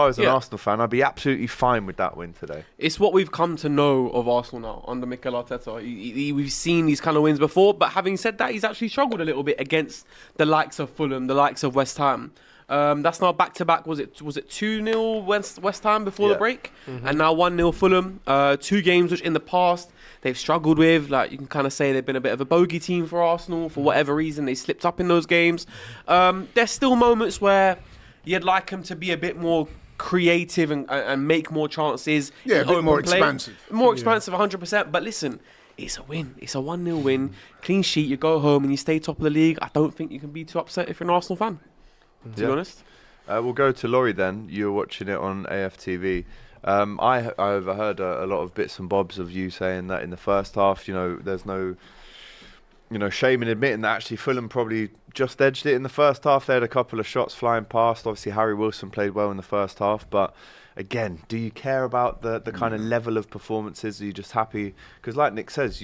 I was an Arsenal fan, I'd be absolutely fine with that win today. It's what we've come to know of Arsenal now under Mikel Arteta. We've seen these kind of wins before, but having said that, he's actually struggled a little bit against the likes of Fulham, the likes of West Ham. That's now back-to-back. Was it 2-0 West Ham before the break? Mm-hmm. And now 1-0 Fulham. 2 games which in the past they've struggled with. Like, you can kind of say they've been a bit of a bogey team for Arsenal. For whatever reason, they slipped up in those games. There's still moments where you'd like them to be a bit more creative and make more chances. Yeah, a bit more expansive. More expansive, 100%. But listen, it's a win. It's a 1-0 win. Clean sheet, you go home and you stay top of the league. I don't think you can be too upset if you're an Arsenal fan, to be honest. We'll go to Laurie then. You were watching it on AFTV. I overheard a lot of bits and bobs of you saying that in the first half, there's no shame in admitting that actually Fulham probably just edged it in the first half. They had a couple of shots flying past. Obviously, Harry Wilson played well in the first half. But again, do you care about the kind of level of performances? Are you just happy? Because like Nick says,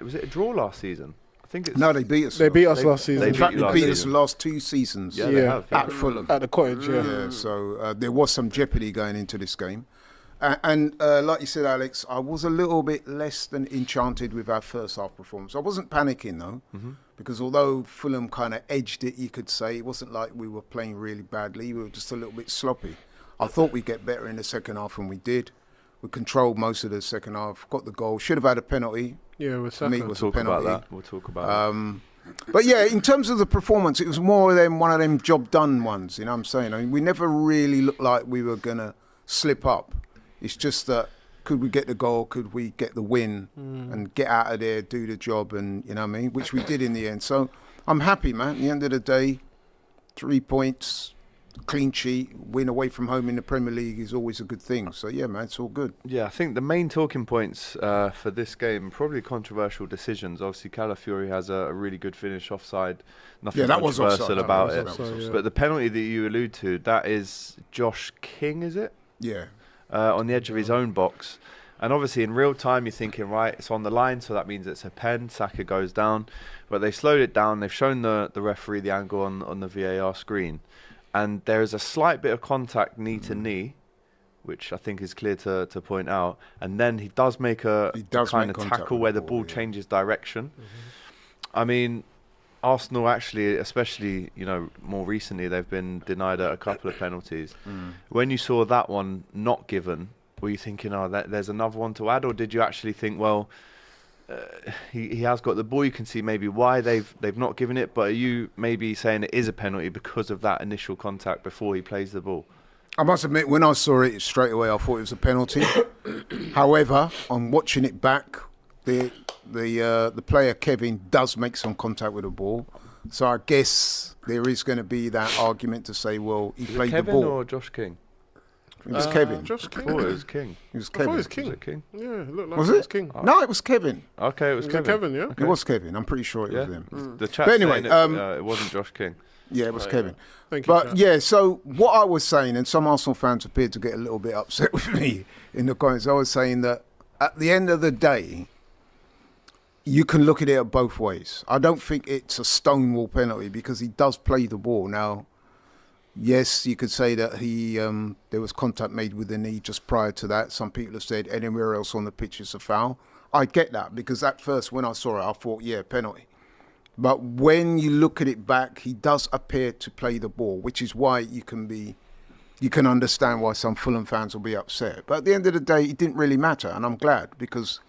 was it a draw last season? I think it's... No, they beat us. They beat us last season. In fact, they beat us the last 2 seasons. Yeah, they have. At Fulham. At the Cottage, Yeah, so there was some jeopardy going into this game. And like you said, Alex, I was a little bit less than enchanted with our first half performance. I wasn't panicking, though, because although Fulham kind of edged it, you could say, it wasn't like we were playing really badly. We were just a little bit sloppy. I thought we'd get better in the second half, and we did. We controlled most of the second half, got the goal. Should have had a penalty. Yeah, with For me, it was a penalty. We'll talk about that. But yeah, in terms of the performance, it was more than one of them job done ones, you know what I'm saying? I mean, we never really looked like we were going to slip up. It's just that, could we get the goal? Could we get the win and get out of there, do the job, and you know what I mean? Which we did in the end. So I'm happy, man. At the end of the day, 3 points, clean sheet, win away from home in the Premier League is always a good thing. So yeah, man, it's all good. Yeah, I think the main talking points for this game, probably controversial decisions. Obviously, Calafiori has a really good finish offside. Nothing controversial about it. But the penalty that you allude to, that is Josh King, is it? Yeah. On the edge of his own box. And obviously in real time you're thinking, right, it's on the line, so that means it's a pen. Saka goes down. But they've slowed it down. They've shown the referee the angle on the VAR screen. And there is a slight bit of contact knee to knee, which I think is clear to point out. And then he does make a kind of tackle where the ball changes direction. I mean, Arsenal actually, especially, more recently, they've been denied a couple of penalties. When you saw that one not given, were you thinking, there's another one to add? Or did you actually think, well, he has got the ball, you can see maybe why they've not given it, but are you maybe saying it is a penalty because of that initial contact before he plays the ball? I must admit, when I saw it straight away, I thought it was a penalty. However, on watching it back, the player Kevin does make some contact with the ball, so I guess there is going to be that argument to say, well, he played Kevin the ball. Or Josh King? It was Kevin. Josh King. Oh, it was King. It was I Kevin. thought it was King. Was it King? Yeah, it looked like Was it it? was King. No, it was Kevin. Okay, it was Kevin. Kevin, yeah. It was Kevin. I'm pretty sure it was him. The chat But anyway, it wasn't Josh King. Yeah, it was Kevin. Thank you, But Kat. yeah, so what I was saying, and some Arsenal fans appeared to get a little bit upset with me in the comments, I was saying that at the end of the day, you can look at it both ways. I don't think it's a stonewall penalty because he does play the ball. Now, yes, you could say that there was contact made with the knee just prior to that. Some people have said anywhere else on the pitch is a foul. I get that because at first when I saw it, I thought, yeah, penalty. But when you look at it back, he does appear to play the ball, which is why you can understand why some Fulham fans will be upset. But at the end of the day, it didn't really matter, and I'm glad because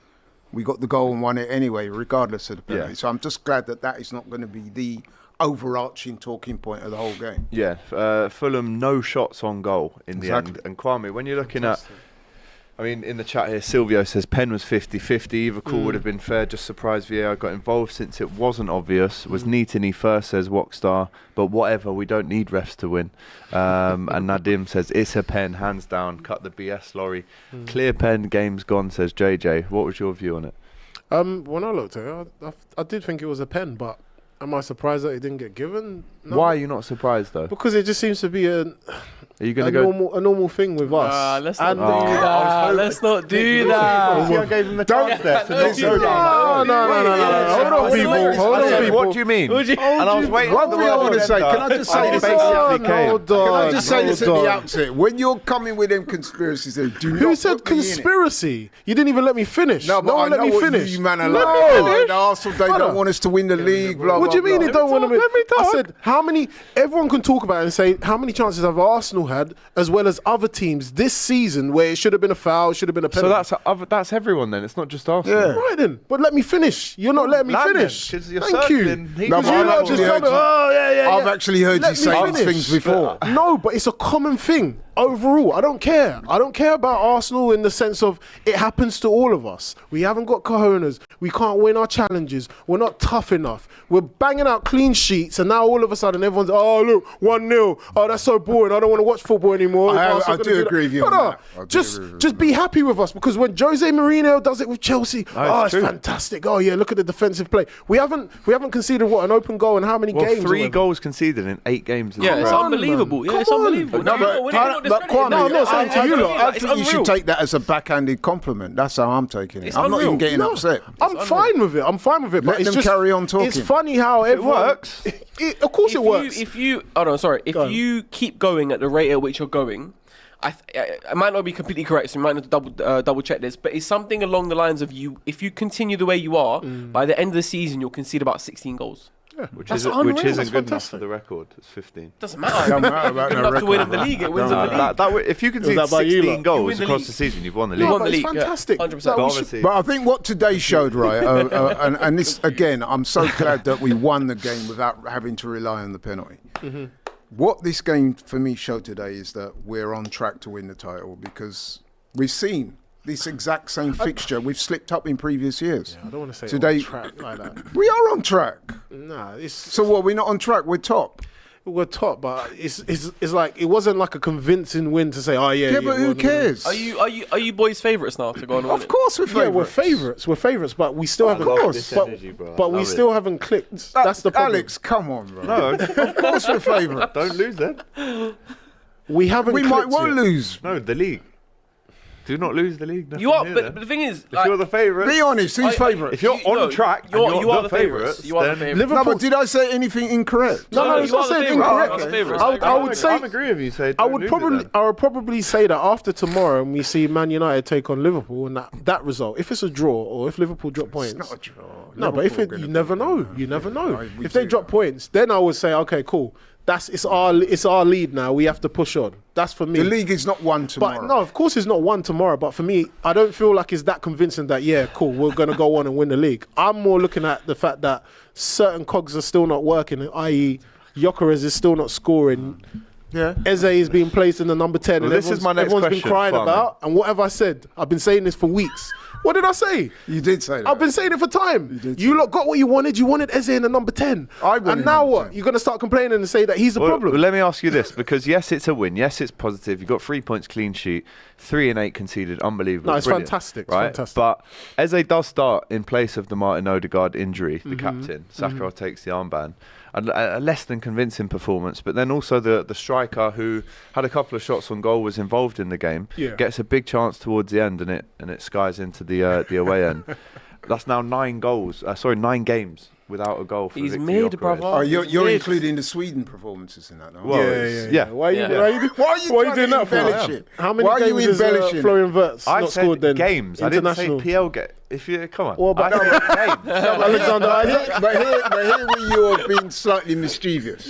we got the goal and won it anyway, regardless of the penalty. Yeah. So I'm just glad that is not going to be the overarching talking point of the whole game. Yeah, Fulham, no shots on goal in the end. And Kwame, when you're looking at, in the chat here, Silvio says pen was 50-50. Either call would have been fair. Just surprised VAR got involved since it wasn't obvious. Was knee to knee first, says Walkstar. But whatever, we don't need refs to win. And Nadim says it's a pen, hands down. Cut the BS, Laurie. Clear pen, game's gone, says JJ. What was your view on it? When I looked at it, I did think it was a pen, but am I surprised that it didn't get given? No. Why are you not surprised though? Because it just seems to be Are you going to go? a normal thing with us. Let's not And do the- that. Let's not do that. See, I gave him the chance there. So let's No, go. Hold on, people. Hold I on, said, people. what do you mean? Would you- And I was waiting. One for thing the I word want to say, agenda. can I just say And this? he basically came. Hold on. Can I just say this at hold the on. outset? When you're coming with them conspiracies, do not Who said put me in it. conspiracy? You didn't even let me finish. No, but I let know me what finish. you man are Let like. me Oh, finish. the Arsenal, they don't want us to win the league, blah, What do you blah, mean blah. they don't want to win? Let me talk. I said, how many? Everyone can talk about it and say how many chances have Arsenal had, as well as other teams this season where it should have been a foul, should have been a So penalty. that's everyone then. It's not just Arsenal. Yeah. Right then, but let me finish. You're not letting me Land finish. then, 'cause you're Thank you. circling. He- No, Because but you I've lot just actually tell me, heard you- oh yeah. I've actually heard Let you me say these finish. things before. No, but it's a common thing overall. I don't care. I don't care about Arsenal in the sense of it happens to all of us. We haven't got cojones. We can't win our challenges. We're not tough enough. We're banging out clean sheets, and now all of a sudden everyone's, oh look, 1-0. Oh, that's so boring. I don't want to watch football anymore. I Arsenal do gonna do agree that. with you on No, that. I do just agree with just be happy with us, because when Jose Mourinho does it with Chelsea, Oh, it's it's true. fantastic. Oh yeah, look at the defensive play. We haven't conceded an open goal in how many Well, games? or 3 whatever? goals conceded in 8 games. Yeah, it's Come on, unbelievable. man. Yeah, it's Come on. unbelievable. No, but Kwame, No, I'm not saying to you lot. I think you should take that as a backhanded compliment. That's how I'm taking it. It's I'm not unreal. even getting No, upset. I'm fine with it. But Let it's them just, carry on talking. It's funny how It everyone works. Of course, it works. If you, oh no, sorry. If Go on. you keep going at the rate at which you're going, I might not be completely correct, so you might need to double check this. But it's something along the lines of you. If you continue the way you are, by the end of the season, you'll concede about 16 goals. Which That's isn't unreal. good That's enough for the record. It's 15. Doesn't matter. Don't matter about Good no enough to win record. the league. It wins the league. If you concede that by you 16 lot? goals win the across league. the season, you've won the You league. won but the it's league, yeah. fantastic. 100%. Like, But we should- obviously, But I think what today showed, right, and this again, I'm so glad that we won the game without having to rely on the penalty. What this game for me showed today is that we're on track to win the title, because we've seen this exact same fixture. We've slipped up in previous years. I don't want to say Today- on track like that. We are on track. Nah, it's So what? We're not on track. We're top. we're top, but it's like it wasn't like a convincing win to say, oh yeah. Yeah, but who cares? Are you boys' favourites now to go on? and win Of it? course, we're Yeah, favourites. we're favourites, but we still haven't. course. This but energy, bro. I but we love still it. haven't clicked. That's the problem. Alex, come on, bro. No, Of course we're favourites. don't lose then. We haven't. We might clicked well yet. lose. No, the league. Do not lose the league. You are, Nothing but here, the thing is, if you're the favourite, Be honest. Who's favourite? if you're on track, and you are the the favourites. You are the then- favourites. Liverpool. No, but did I say anything incorrect? No, it's you not are the saying favourites. incorrect. You are the favourites. I would say I'm agreeing with you. Say, I don't would lose it probably then. I would probably say that after tomorrow, and we see Man United take on Liverpool, and that result, if it's a draw or if Liverpool drop points, It's not a draw. no, but if Liverpool it, gonna you never beat know, them. you never know. No, we If they do. drop points, then I would say, okay, cool. It's our lead now. We have to push on. That's for me. The league is not won tomorrow. But no, of course it's not one tomorrow. But for me, I don't feel like it's that convincing that, yeah, cool, we're going to go on and win the league. I'm more looking at the fact that certain cogs are still not working, i.e. Gyökeres is still not scoring. Yeah. Eze is being placed in the number 10. Well, and this is my next everyone's been question, crying Kwame. about. And what have I said? I've been saying this for weeks. What did I say? You did say that. I've been saying it for time. did You say lot got what you wanted. You wanted Eze in the number 10. I wanted and now him what? to. You're going to start complaining and say that he's the problem. Well, let me ask you this, because yes, it's a win. Yes, it's positive. You got 3 points clean sheet, 3 and 8 conceded. Unbelievable. No, it's Brilliant, fantastic. It's right? fantastic. But Eze does start in place of the Martin Odegaard injury, the captain. Sakharov takes the armband. A less than convincing performance, but then also the striker who had a couple of shots on goal was involved in the game. Yeah. Gets a big chance towards the end, and it skies into the away end. That's now 9 games without a goal for He's Victor mid, Gyökeres. brother. Oh, you're Mid. including the Sweden performances in that, no? Well, Yeah. yeah. Why are you, Yeah. why are you, Why are you why trying doing to that for? embellish it? How many Why are you games has embellishing? Florian Wirtz I not said scored then? games. I didn't say International. PL get. If you come on. Well, but I said games. Alexander Isaac. But here you are being slightly mischievous.